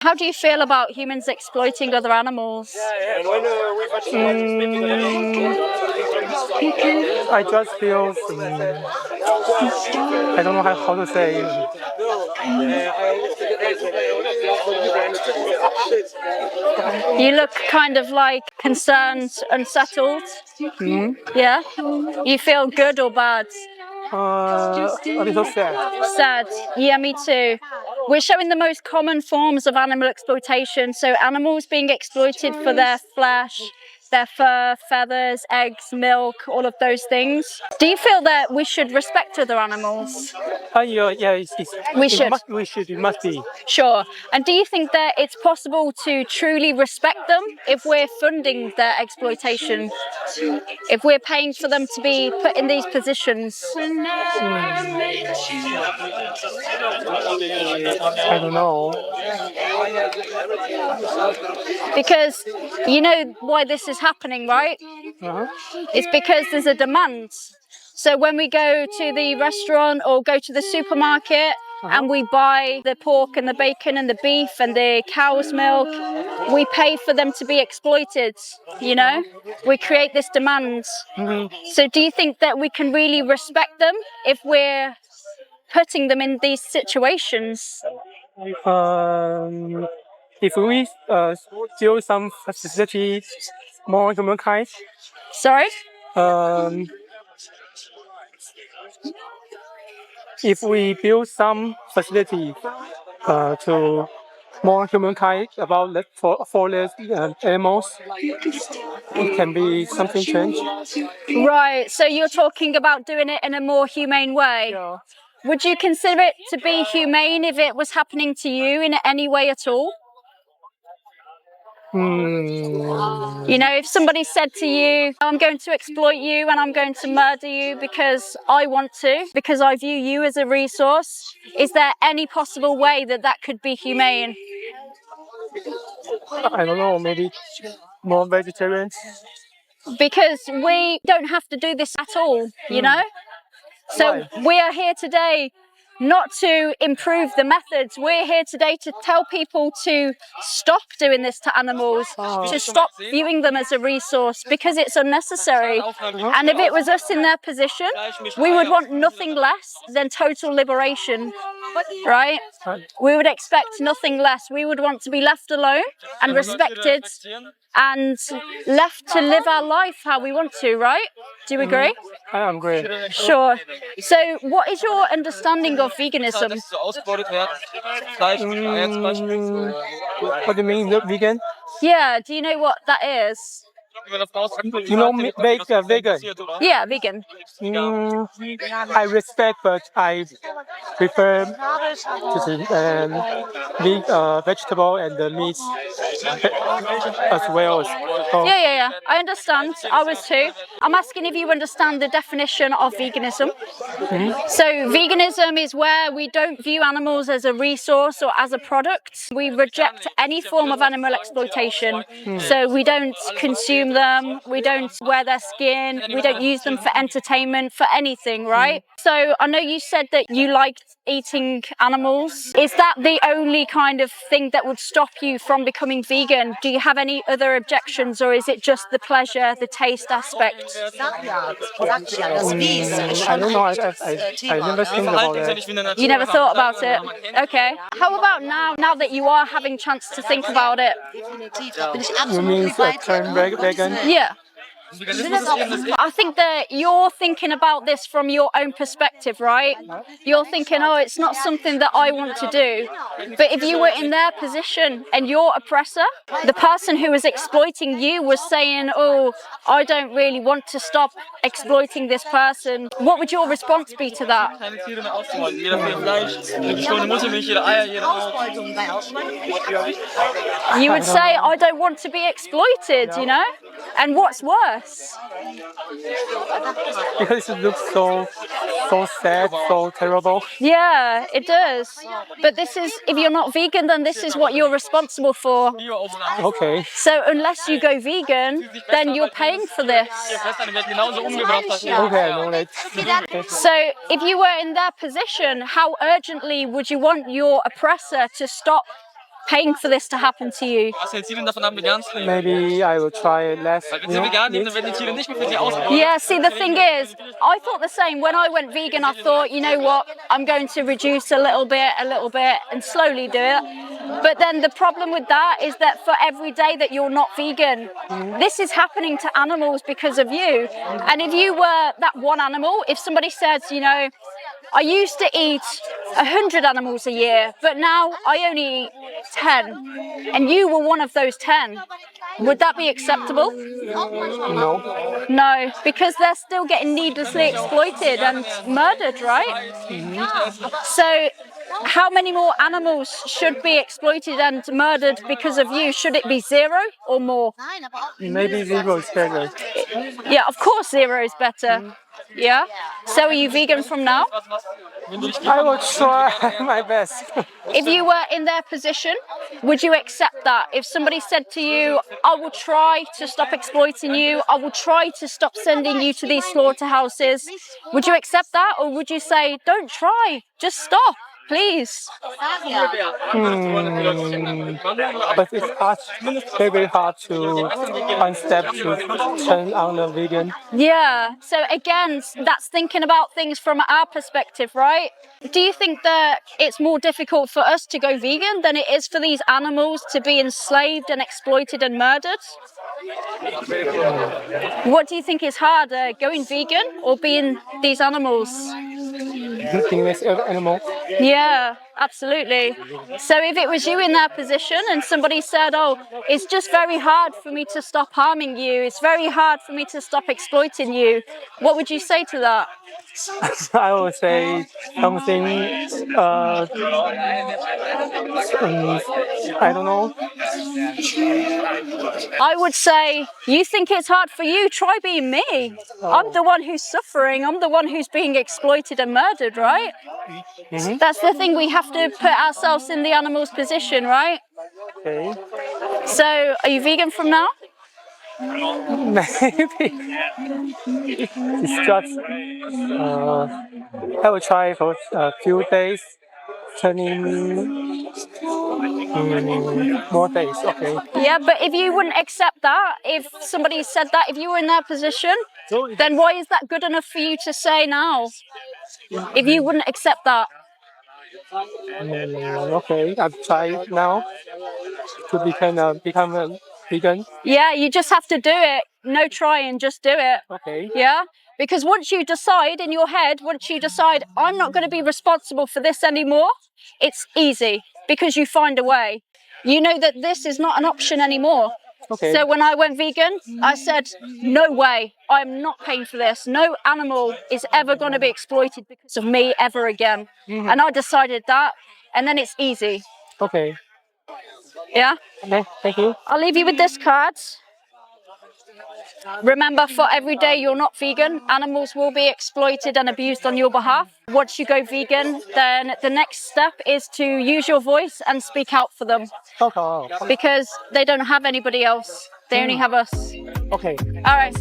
How do you feel about humans exploiting other animals? I just feel I don't know how to say. You look kind of like concerned, unsettled. Yeah? You feel good or bad? A little sad. Sad. Yeah, me too. We're showing the most common forms of animal exploitation. So animals being exploited for their flesh, their fur, feathers, eggs, milk, all of those things. Do you feel that we should respect other animals? Yeah, We should. It must be. Sure. And do you think that it's possible to truly respect them if we're funding their exploitation? If we're paying for them to be put in these positions? I don't know. Because you know why this is happening, right? It's because there's a demand. So when we go to the restaurant or go to the supermarket and we buy the pork and the bacon and the beef and the cow's milk, we pay for them to be exploited, you know? We create this demand. So do you think that we can really respect them if we're putting them in these situations? If we build some facility more humankind. Sorry? If we build some facility to more humankind about for the animals, it can be something change. Right, so you're talking about doing it in a more humane way. Yeah. Would you consider it to be humane if it was happening to you in any way at all? You know, if somebody said to you, I'm going to exploit you and I'm going to murder you because I want to, because I view you as a resource, is there any possible way that that could be humane? I don't know, maybe more vegetarians. Because we don't have to do this at all, you know? So we are here today not to improve the methods. We're here today to tell people to stop doing this to animals, to stop viewing them as a resource because it's unnecessary. And if it was us in their position, we would want nothing less than total liberation, right? We would expect nothing less. We would want to be left alone and respected and left to live our life how we want to, right? Do you agree? I agree. Sure. So what is your understanding of veganism? What do you mean, vegan? Yeah, do you know what that is? You know, vegan. Yeah, vegan. I respect, but I prefer to vegetable and the meat as well. Yeah. I understand. I was too. I'm asking if you understand the definition of veganism. So veganism is where we don't view animals as a resource or as a product. We reject any form of animal exploitation. So we don't consume them, we don't wear their skin, we don't use them for entertainment, for anything, right? So I know you said that you liked eating animals. Is that the only kind of thing that would stop you from becoming vegan? Do you have any other objections, or is it just the pleasure, the taste aspect? I don't know, I never think about it. You never thought about it? Okay. How about now that you are having chance to think about it? You mean turn vegan? Yeah. I think that you're thinking about this from your own perspective, right? You're thinking, oh, it's not something that I want to do. But if you were in their position and your oppressor, the person who was exploiting you was saying, oh, I don't really want to stop exploiting this person, what would your response be to that? You would say, I don't want to be exploited, you know? And what's worse? Because it looks so sad, so terrible. Yeah, it does. But this is, if you're not vegan, then this is what you're responsible for. Okay. So unless you go vegan, then you're paying for this. Okay, I know that. So if you were in their position, how urgently would you want your oppressor to stop paying for this to happen to you. Was hält Sie denn davon ab, vegan zu leben? Maybe I will try less. Weil wenn Sie vegan leben, dann werden die Tiere nicht mehr für Sie ausgebeutet. Yeah, see, the thing is, I thought the same. When I went vegan, I thought, you know what, I'm going to reduce a little bit, and slowly do it. But then the problem with that is that for every day that you're not vegan, this is happening to animals because of you. And if you were that one animal, if somebody says, you know, I used to eat 100 animals a year, but now I only eat 10, and you were one of those 10, would that be acceptable? No. No, because they're still getting needlessly exploited and murdered, right? So how many more animals should be exploited and murdered because of you? Should it be 0 or more? Maybe 0 is better. Yeah, of course 0 is better. Yeah? So are you vegan from now? I will try my best. If you were in their position, would you accept that? If somebody said to you, I will try to stop exploiting you, I will try to stop sending you to these slaughterhouses, would you accept that? Or would you say, don't try, just stop, please? But it's hard, very hard to one step to turn on the vegan. Yeah, so again, that's thinking about things from our perspective, right? Do you think that it's more difficult for us to go vegan than it is for these animals to be enslaved and exploited and murdered? What do you think is harder, going vegan or being these animals? Being this animal. Yeah, absolutely. So if it was you in that position and somebody said, oh, it's just very hard for me to stop harming you, it's very hard for me to stop exploiting you, what would you say to that? I would say something, I don't know. I would say, you think it's hard for you, try being me. I'm the one who's suffering, I'm the one who's being exploited and murdered, right? That's the thing, we have to put ourselves in the animal's position, right? Okay. So, are you vegan from now? Maybe. It's just, I will try for a few days, turning more days, okay. Yeah, but if you wouldn't accept that, if somebody said that, if you were in their position, then why is that good enough for you to say now? If you wouldn't accept that. Okay, I'll try now to become a vegan. Yeah, you just have to do it. No trying, just do it. Okay. Yeah? Because once you decide in your head, I'm not going to be responsible for this anymore, it's easy because you find a way. You know that this is not an option anymore. Okay. So when I went vegan, I said, no way, I'm not paying for this. No animal is ever going to be exploited because of me ever again. And I decided that, and then it's easy. Okay. Yeah? Okay, thank you. I'll leave you with this card. Remember, for every day you're not vegan, animals will be exploited and abused on your behalf. Once you go vegan, then the next step is to use your voice and speak out for them. Okay. Because they don't have anybody else. They only have us. Okay. All right.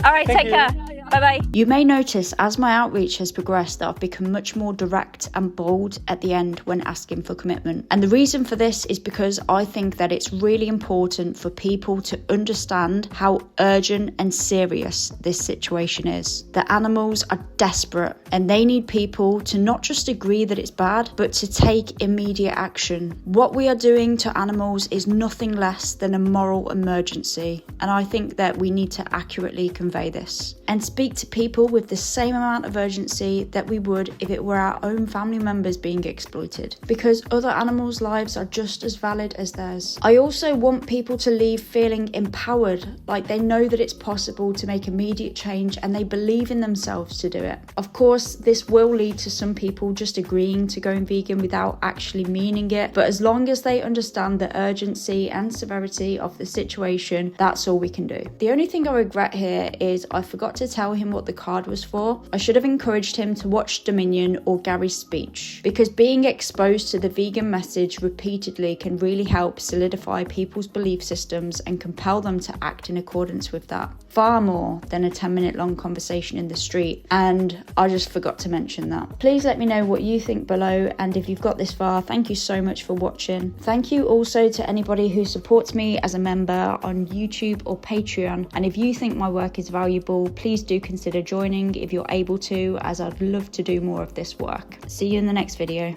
All right, take care. Bye-bye. You may notice as my outreach has progressed that I've become much more direct and bold at the end when asking for commitment. And the reason for this is because I think that it's really important for people to understand how urgent and serious this situation is. The animals are desperate and they need people to not just agree that it's bad, but to take immediate action. What we are doing to animals is nothing less than a moral emergency. And I think that we need to accurately convey this and speak to people with the same amount of urgency that we would if it were our own family members being exploited, because other animals' lives are just as valid as theirs. I also want people to leave feeling empowered, like they know that it's possible to make immediate change and they believe in themselves to do it. Of course, this will lead to some people just agreeing to going vegan without actually meaning it, but as long as they understand the urgency and severity of the situation, that's all we can do. The only thing I regret here is I forgot to tell tell him what the card was for. I should have encouraged him to watch Dominion or Gary's speech, because being exposed to the vegan message repeatedly can really help solidify people's belief systems and compel them to act in accordance with that. Far more than a 10-minute long conversation in the street, and I just forgot to mention that. Please let me know what you think below, and if you've got this far, thank you so much for watching. Thank you also to anybody who supports me as a member on YouTube or Patreon, and if you think my work is valuable, please do consider joining if you're able to, as I'd love to do more of this work. See you in the next video.